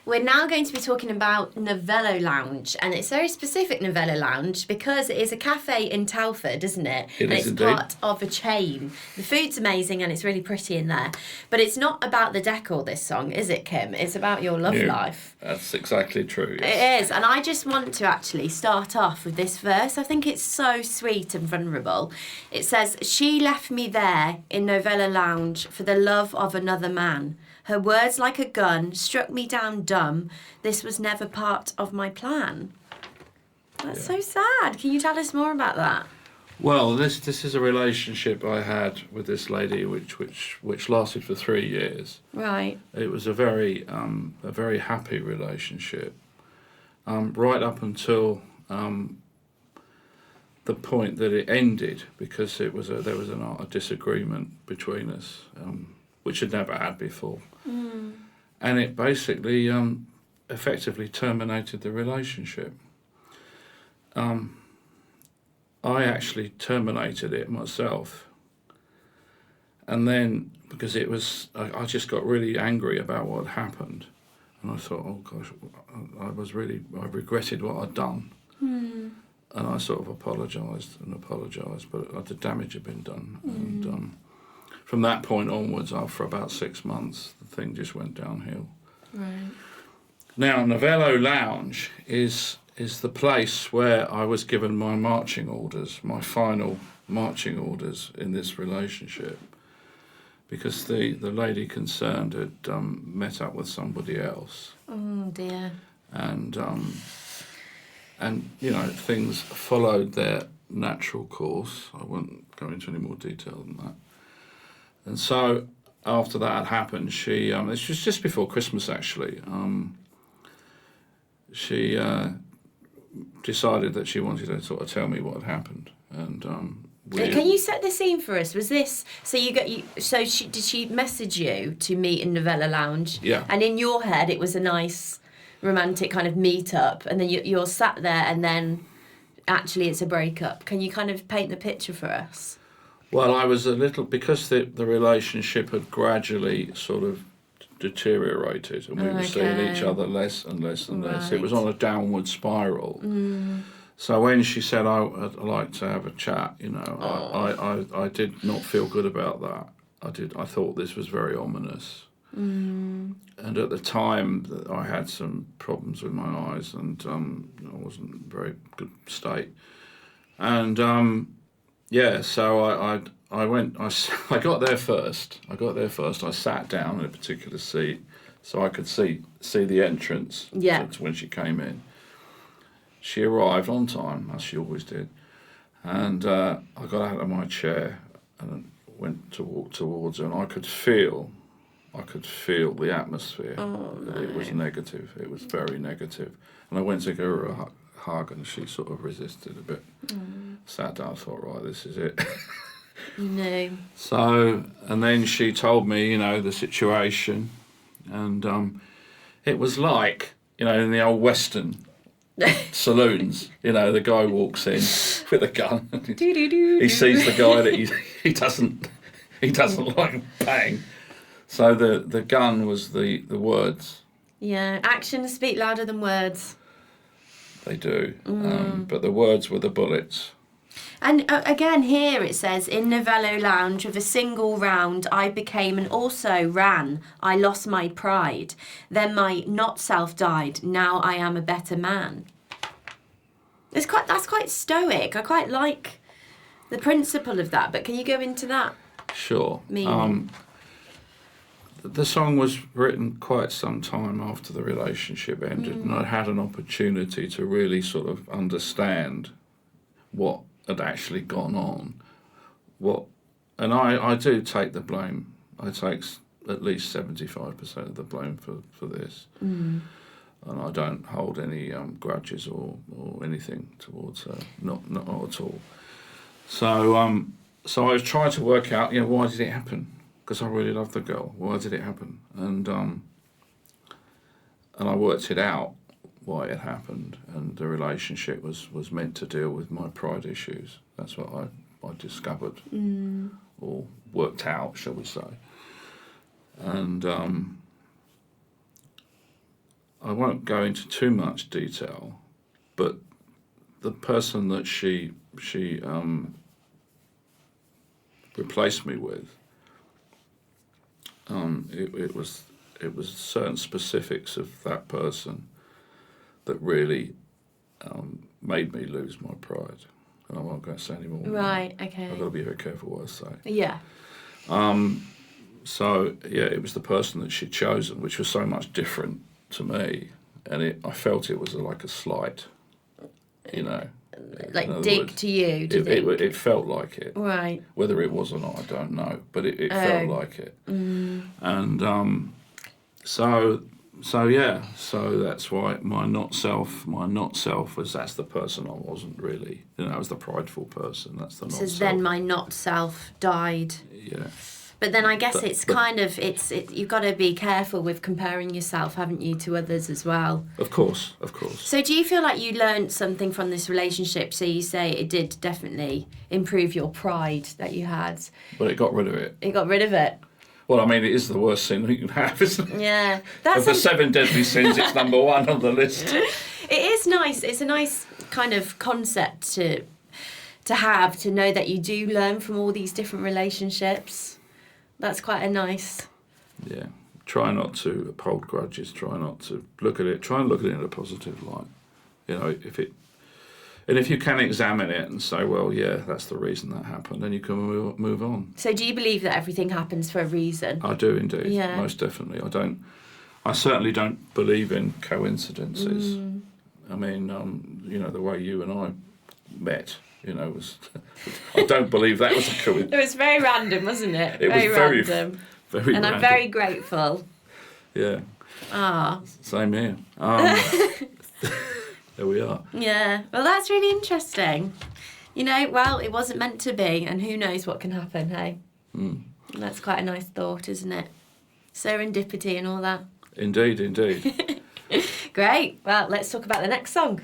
We're now going to be talking about Novello Lounge, and it's a very specific Novello Lounge because it is a cafe in Telford, isn't it? It and is it's indeed. part of a chain. The food's amazing and it's really pretty in there. But it's not about the decor, this song, is it, Kim? It's about your love life. That's exactly true. Yes. It is, and I just want to actually start off with this verse. I think it's so sweet and vulnerable. It says, "She left me there in Novello Lounge for the love of another man. Her words like a gun struck me down dumb. This was never part of my plan." That's so sad. Can you tell us more about that? Well, this is a relationship I had with this lady, which lasted for 3 years. Right. It was a very happy relationship, right up until the point that it ended, because there was a disagreement between us, which I'd never had before, and it basically effectively terminated the relationship. I actually terminated it myself, and then because I just got really angry about what had happened, and I thought, oh gosh, I regretted what I'd done, and I sort of apologised, but the damage had been done, and from that point onwards, for about 6 months, the thing just went downhill. Right. Now, Novello Lounge is the place where I was given my marching orders, my final marching orders in this relationship, because the lady concerned had met up with somebody else. Oh dear. And things followed their natural course. I won't go into any more detail than that. And so after that had happened, she this was just before Christmas actually. She decided that she wanted to sort of tell me what had happened, and Can you set the scene for us? Was this so did she message you to meet in Novello Lounge? Yeah. And in your head, it was a nice romantic kind of meet up, and then you're sat there, and then actually it's a breakup. Can you kind of paint the picture for us? Well, I was a little, because the relationship had gradually sort of deteriorated, and we were seeing each other less and less and less. It was on a downward spiral. So when she said, I'd like to have a chat, I did not feel good about that. I thought this was very ominous. And at the time, I had some problems with my eyes, and I wasn't in a very good state. And so I went. I got there first. I sat down in a particular seat so I could see the entrance. Yeah. To when she came in. She arrived on time, as she always did, and I got out of my chair and went to walk towards her, and I could feel the atmosphere. It was negative. It was very negative. And I went to give her a hug, and she sort of resisted a bit. Sat down, I thought, right, this is it. No. So, and then she told me, the situation, and it was like, in the old Western saloons, the guy walks in with a gun. He sees the guy that he doesn't like, bang. So the gun was the words. Yeah, actions speak louder than words. They do, but the words were the bullets. And again, here it says, in Novello Lounge, with a single round, I became and also ran. I lost my pride. Then my not self died. Now I am a better man. That's quite stoic. I quite like the principle of that. But can you go into that? Sure. Meaning? The song was written quite some time after the relationship ended, and I had an opportunity to really sort of understand what had actually gone on. And I do take the blame. I take at least 75% of the blame for this. And I don't hold any grudges or anything towards her, not at all. So I was trying to work out, why did it happen? Because I really loved the girl. Why did it happen? And I worked it out why it happened, and the relationship was meant to deal with my pride issues. That's what I discovered, or worked out, shall we say. And I won't go into too much detail, but the person that she replaced me with, it was certain specifics of that person that really made me lose my pride. And I won't go and say any more. Right, okay. I've got to be very careful what I say. Yeah. So, yeah, it was the person that she'd chosen, which was so much different to me. And I felt it was like a slight, you know. Like dig words, to you, do you think? It felt like it. Right. Whether it was or not, I don't know. But it felt like it. And so that's why my not self was, that's the person I wasn't really. You know, I was the prideful person. That's the not self. So then my not self died. Yeah. But then I guess you've got to be careful with comparing yourself, haven't you, to others as well? Of course. So do you feel like you learned something from this relationship? So you say it did definitely improve your pride that you had. But it got rid of it. It got rid of it. Well, I mean, it is the worst sin you can have, isn't it? Yeah. Of the 7 deadly sins, it's number 1 on the list. It is nice. It's a nice kind of concept to have, to know that you do learn from all these different relationships. That's quite a nice... Yeah. Try not to uphold grudges. Try not to look at it. Try and look at it in a positive light. You know, if you can examine it and say, well, yeah, that's the reason that happened, then you can move on. So do you believe that everything happens for a reason? I do indeed. Yeah. Most definitely. I certainly don't believe in coincidences. I mean, you know, the way you and I met, you know, was... I don't believe that was a coincidence. It was very random, wasn't it? It was very random. Very and random. I'm very grateful. Yeah. Ah. Same here. There we are. Yeah. Well, that's really interesting. You know, well, it wasn't meant to be, and who knows what can happen, hey? That's quite a nice thought, isn't it? Serendipity and all that. Indeed. Great. Well, let's talk about the next song.